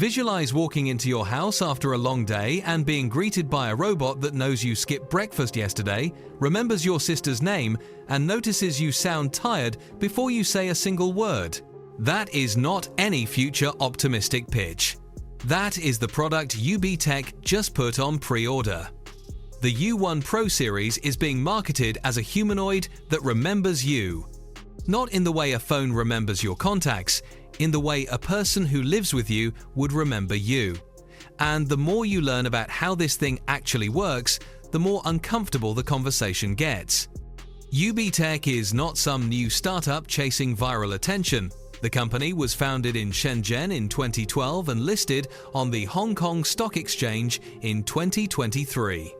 Visualize walking into your house after a long day and being greeted by a robot that knows you skipped breakfast yesterday, remembers your sister's name, and notices you sound tired before you say a single word. That is not any future optimistic pitch. That is the product UBTECH just put on pre-order. The U1 Pro series is being marketed as a humanoid that remembers you. Not in the way a phone remembers your contacts, in the way a person who lives with you would remember you. And the more you learn about how this thing actually works, the more uncomfortable the conversation gets. UBTECH is not some new startup chasing viral attention. The company was founded in Shenzhen in 2012 and listed on the Hong Kong Stock Exchange in 2023.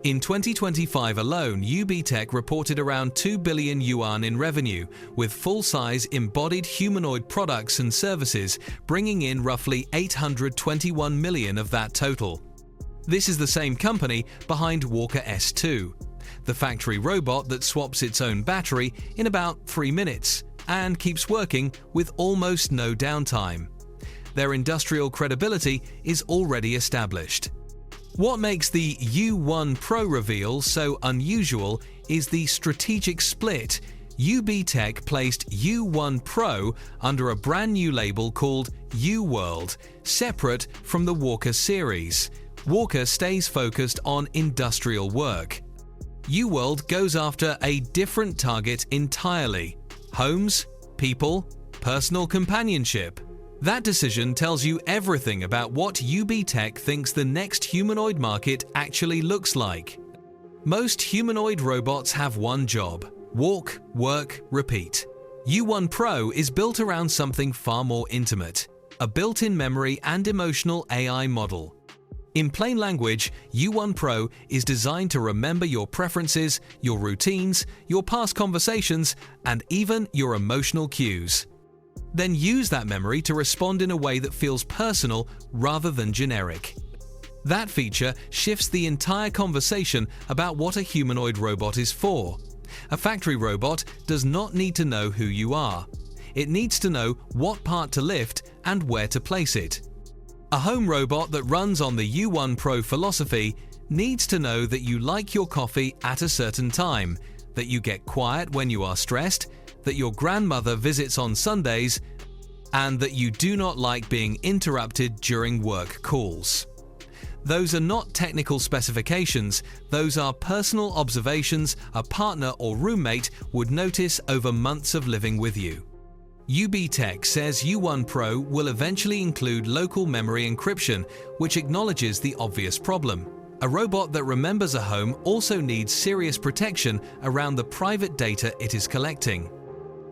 In 2025 alone, UBTECH reported around 2 billion yuan in revenue, with full-size embodied humanoid products and services bringing in roughly 821 million of that total. This is the same company behind Walker S2, the factory robot that swaps its own battery in about 3 minutes and keeps working with almost no downtime. Their industrial credibility is already established. What makes the U1 Pro reveal so unusual is the strategic split. UBTECH placed U1 Pro under a brand new label called UWorld, separate from the Walker series. Walker stays focused on industrial work. UWorld goes after a different target entirely: homes, people, personal companionship. That decision tells you everything about what UBTECH thinks the next humanoid market actually looks like. Most humanoid robots have one job: walk, work, repeat. U1 Pro is built around something far more intimate: a built-in memory and emotional AI model. In plain language, U1 Pro is designed to remember your preferences, your routines, your past conversations, and even your emotional cues. Then use that memory to respond in a way that feels personal rather than generic. That feature shifts the entire conversation about what a humanoid robot is for. A factory robot does not need to know who you are. It needs to know what part to lift and where to place it. A home robot that runs on the U1 Pro philosophy needs to know that you like your coffee at a certain time, that you get quiet when you are stressed, that your grandmother visits on Sundays, and that you do not like being interrupted during work calls. Those are not technical specifications, those are personal observations a partner or roommate would notice over months of living with you. UBTECH says U1 Pro will eventually include local memory encryption, which acknowledges the obvious problem. A robot that remembers a home also needs serious protection around the private data it is collecting.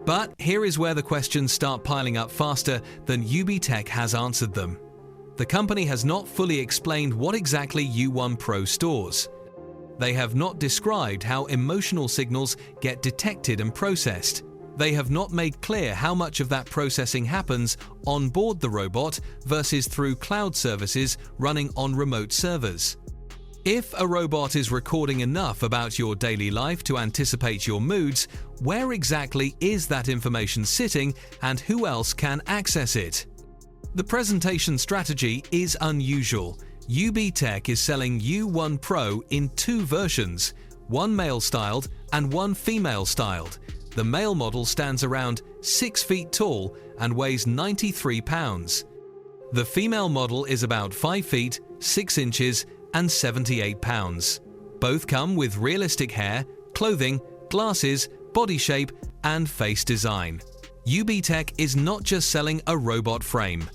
But here is where the questions start piling up faster than UBTECH has answered them. The company has not fully explained what exactly U1 Pro stores. They have not described how emotional signals get detected and processed. They have not made clear how much of that processing happens on board the robot versus through cloud services running on remote servers. If a robot is recording enough about your daily life to anticipate your moods, where exactly is that information sitting and who else can access it? The presentation strategy is unusual. UBTECH is selling U1 Pro in 2 versions, one male-styled and one female-styled. The male model stands around 6 feet tall and weighs 93 pounds. The female model is about 5 feet, 6 inches and 78 pounds. Both come with realistic hair, clothing, glasses, body shape and face design. UBTECH is not just selling a robot frame.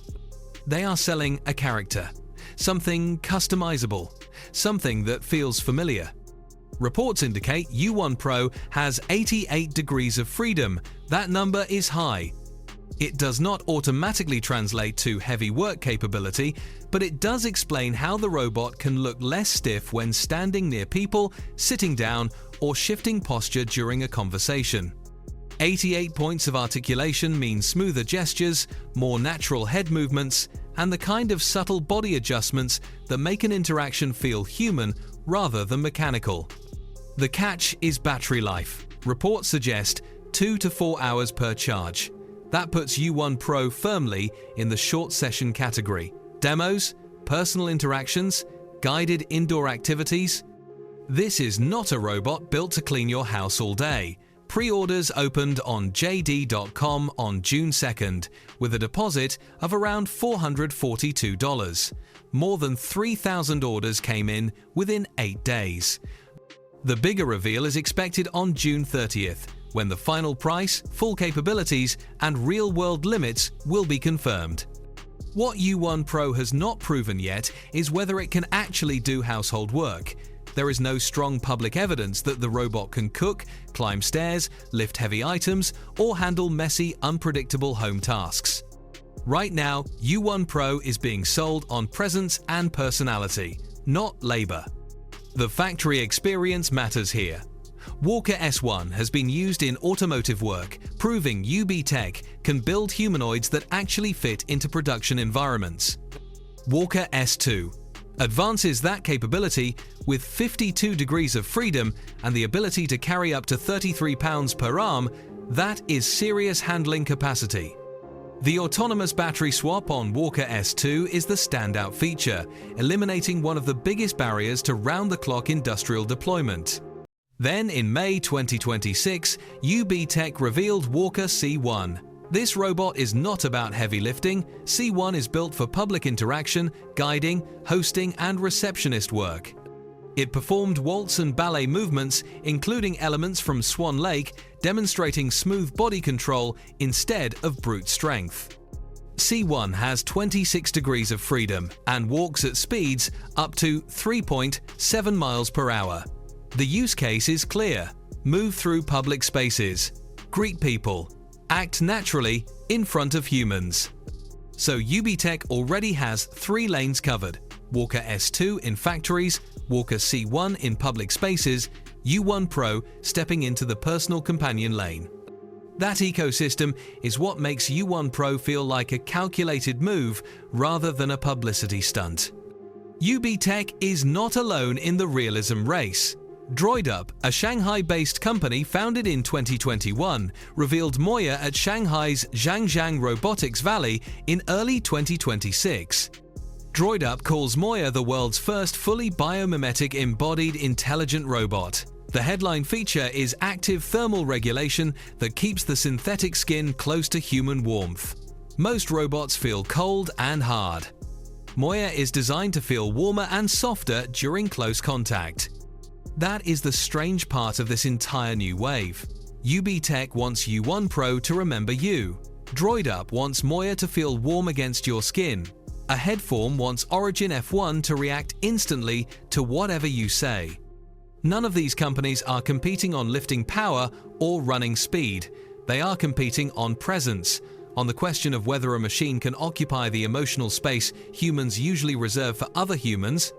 They are selling a character, something customizable, something that feels familiar. Reports indicate U1 Pro has 88 degrees of freedom. That number is high. It does not automatically translate to heavy work capability, but it does explain how the robot can look less stiff when standing near people, sitting down, or shifting posture during a conversation. 88 points of articulation mean smoother gestures, more natural head movements, and the kind of subtle body adjustments that make an interaction feel human rather than mechanical. The catch is battery life. Reports suggest 2 to 4 hours per charge. That puts U1 Pro firmly in the short session category. Demos, personal interactions, guided indoor activities. This is not a robot built to clean your house all day. Pre-orders opened on JD.com on June 2nd, with a deposit of around $442. More than 3,000 orders came in within 8 days. The bigger reveal is expected on June 30th, when the final price, full capabilities, and real-world limits will be confirmed. What U1 Pro has not proven yet is whether it can actually do household work. There is no strong public evidence that the robot can cook, climb stairs, lift heavy items, or handle messy, unpredictable home tasks. Right now, U1 Pro is being sold on presence and personality, not labor. The factory experience matters here. Walker S1 has been used in automotive work, proving UBTECH can build humanoids that actually fit into production environments. Walker S2 advances that capability with 52 degrees of freedom and the ability to carry up to 33 pounds per arm. That is serious handling capacity. The autonomous battery swap on Walker S2 is the standout feature, eliminating one of the biggest barriers to round-the-clock industrial deployment. Then, in May 2026, UBTECH revealed Walker C1. This robot is not about heavy lifting. C1 is built for public interaction, guiding, hosting, and receptionist work. It performed waltz and ballet movements, including elements from Swan Lake, demonstrating smooth body control instead of brute strength. C1 has 26 degrees of freedom and walks at speeds up to 3.7 miles per hour. The use case is clear: move through public spaces, greet people, act naturally in front of humans. So UBTECH already has 3 lanes covered: Walker S2 in factories, Walker C1 in public spaces, U1 Pro stepping into the personal companion lane. That ecosystem is what makes U1 Pro feel like a calculated move rather than a publicity stunt. UBTECH is not alone in the realism race. DroidUp, a Shanghai-based company founded in 2021, revealed Moya at Shanghai's Zhangjiang Robotics Valley in early 2026. DroidUp calls Moya the world's first fully biomimetic embodied intelligent robot. The headline feature is active thermal regulation that keeps the synthetic skin close to human warmth. Most robots feel cold and hard. Moya is designed to feel warmer and softer during close contact. That is the strange part of this entire new wave. UBTECH wants U1 Pro to remember you. DroidUp wants Moya to feel warm against your skin. A headform wants Origin F1 to react instantly to whatever you say. None of these companies are competing on lifting power or running speed. They are competing on presence, on the question of whether a machine can occupy the emotional space humans usually reserve for other humans.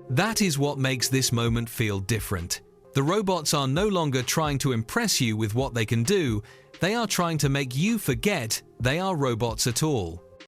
That is what makes this moment feel different. The robots are no longer trying to impress you with what they can do. They are trying to make you forget they are robots at all.